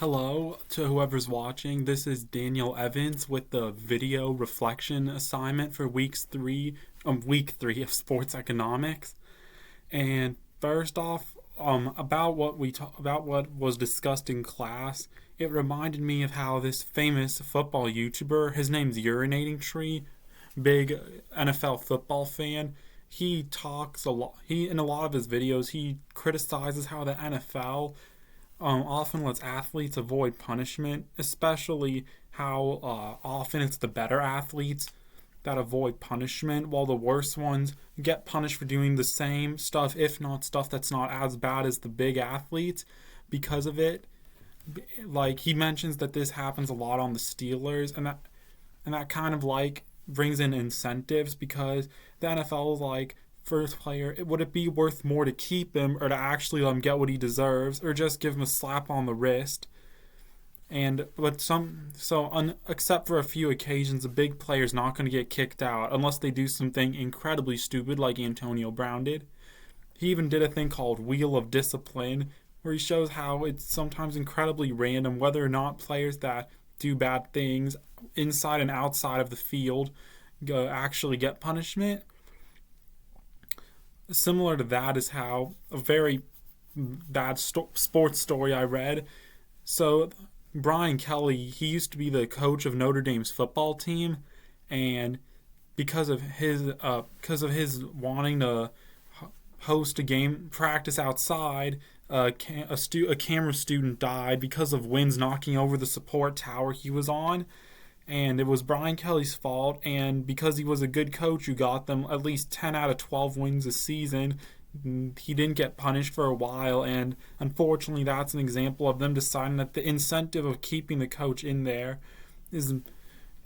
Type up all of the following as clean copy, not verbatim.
Hello to whoever's watching. This is Daniel Evans with the video reflection assignment for week three of sports economics. And first off, about what was discussed in class, it reminded me of how this famous football YouTuber, his name's Urinating Tree, big NFL football fan. He talks a lot. He in a lot of his videos he criticizes how the NFL often lets athletes avoid punishment, especially how often it's the better athletes that avoid punishment, while the worst ones get punished for doing the same stuff, if not stuff that's not as bad as the big athletes because of it. Like he mentions that this happens a lot on the Steelers, and that kind of like brings in incentives because the NFL is like, first player, would it be worth more to keep him or to actually let him get what he deserves or just give him a slap on the wrist? Except for a few occasions, a big player's not going to get kicked out unless they do something incredibly stupid like Antonio Brown did. He even did a thing called Wheel of Discipline where he shows how it's sometimes incredibly random whether or not players that do bad things inside and outside of the field actually get punishment. Similar to that is how a very bad sports story I read. So Brian Kelly, he used to be the coach of Notre Dame's football team, and because of his wanting to host a game practice outside, a camera student died because of winds knocking over the support tower he was on. And it was Brian Kelly's fault, and because he was a good coach who got them at least 10 out of 12 wins a season, he didn't get punished for a while, and unfortunately that's an example of them deciding that the incentive of keeping the coach in there is,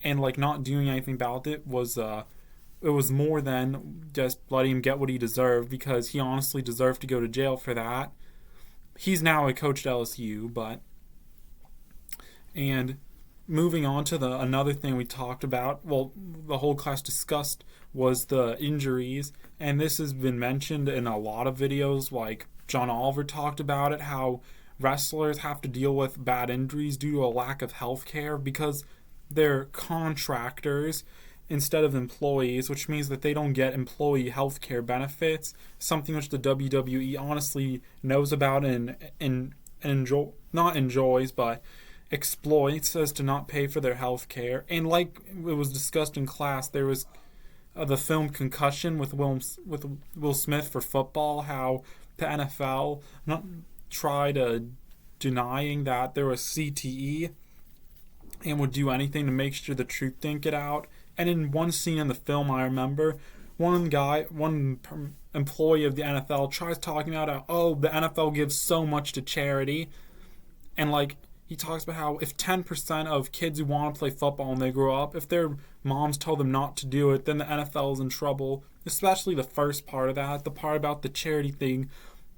and like not doing anything about it was more than just letting him get what he deserved, because he honestly deserved to go to jail for that. He's now a coach at LSU, and moving on to another thing we talked about, well, the whole class discussed, was the injuries, and this has been mentioned in a lot of videos. Like John Oliver talked about it, how wrestlers have to deal with bad injuries due to a lack of health care because they're contractors instead of employees, which means that they don't get employee health care benefits, something which the WWE honestly knows about and not enjoys, but exploits as to not pay for their health care. And like it was discussed in class, there was the film Concussion with Will Smith for football, how the NFL not tried denying that there was CTE and would do anything to make sure the truth didn't get out. And in one scene in the film, I remember one employee of the NFL tries talking about how, the NFL gives so much to charity, and like he talks about how if 10% of kids who want to play football when they grow up, if their moms told them not to do it, then the NFL is in trouble. Especially the first part of that, the part about the charity thing,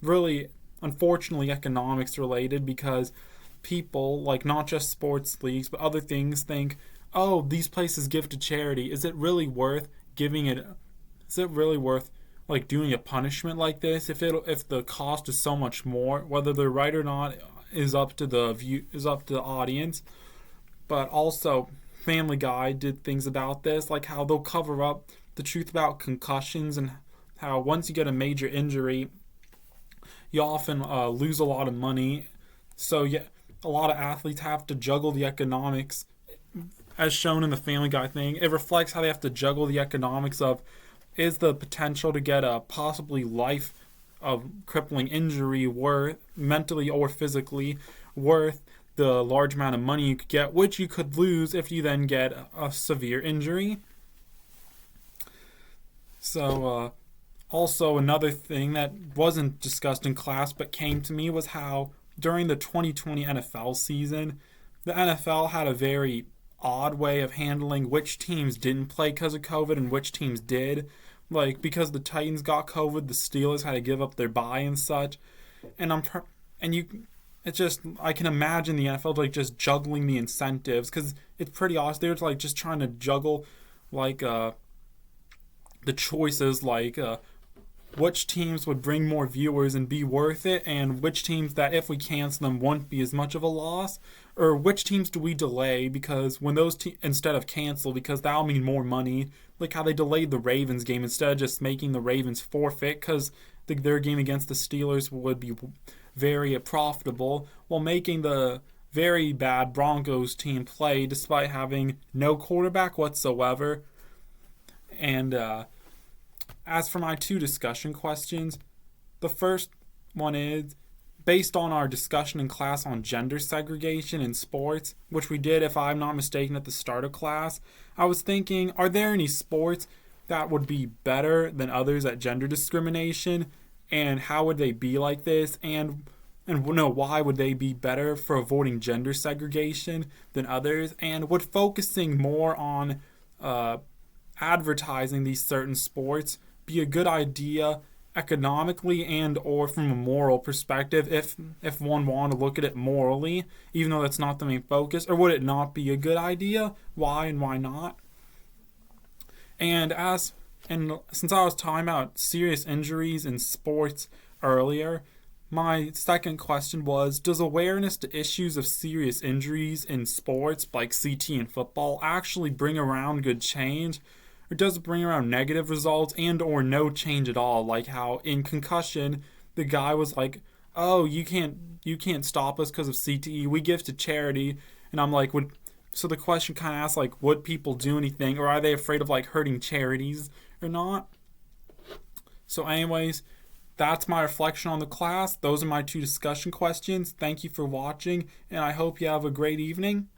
really, unfortunately, economics related, because people, like not just sports leagues, but other things think, oh, these places give to charity. Is it really worth giving it? Is it really worth like doing a punishment like this if the cost is so much more? Whether they're right or not is up to the audience. But also Family Guy did things about this, like how they'll cover up the truth about concussions and how once you get a major injury you often lose a lot of money. So yeah, a lot of athletes have to juggle the economics, as shown in the Family Guy thing. It reflects how they have to juggle the economics of, is the potential to get a possibly life of crippling injury worth, mentally or physically, worth the large amount of money you could get, which you could lose if you then get a severe injury. So also another thing that wasn't discussed in class but came to me was how during the 2020 NFL season, the NFL had a very odd way of handling which teams didn't play because of COVID and which teams did. Like, because the Titans got COVID, the Steelers had to give up their bye and such. And I can imagine the NFL like just juggling the incentives, because it's pretty awesome. They're like just trying to juggle like the choices, like which teams would bring more viewers and be worth it, and which teams that if we cancel them won't be as much of a loss, or which teams do we delay because when those instead of cancel, because that'll mean more money, like how they delayed the Ravens game instead of just making the Ravens forfeit because their game against the Steelers would be very profitable, while making the very bad Broncos team play despite having no quarterback whatsoever. And as for my 2 discussion questions, the first one is, based on our discussion in class on gender segregation in sports, which we did, if I'm not mistaken, at the start of class, I was thinking, are there any sports that would be better than others at gender discrimination? And how would they be like this? And why would they be better for avoiding gender segregation than others? And would focusing more on advertising these certain sports be a good idea economically and or from a moral perspective if one wanted to look at it morally, even though that's not the main focus? Or would it not be a good idea? Why and why not? And since I was talking about serious injuries in sports earlier, my second question was, does awareness to issues of serious injuries in sports like CT and football actually bring around good change? Or does it bring around negative results and or no change at all? Like how in concussion, the guy was like, oh, you can't stop us because of CTE. We give to charity. And I'm like, so the question kind of asks, like, would people do anything? Or are they afraid of, like, hurting charities or not? So anyways, that's my reflection on the class. Those are my 2 discussion questions. Thank you for watching, and I hope you have a great evening.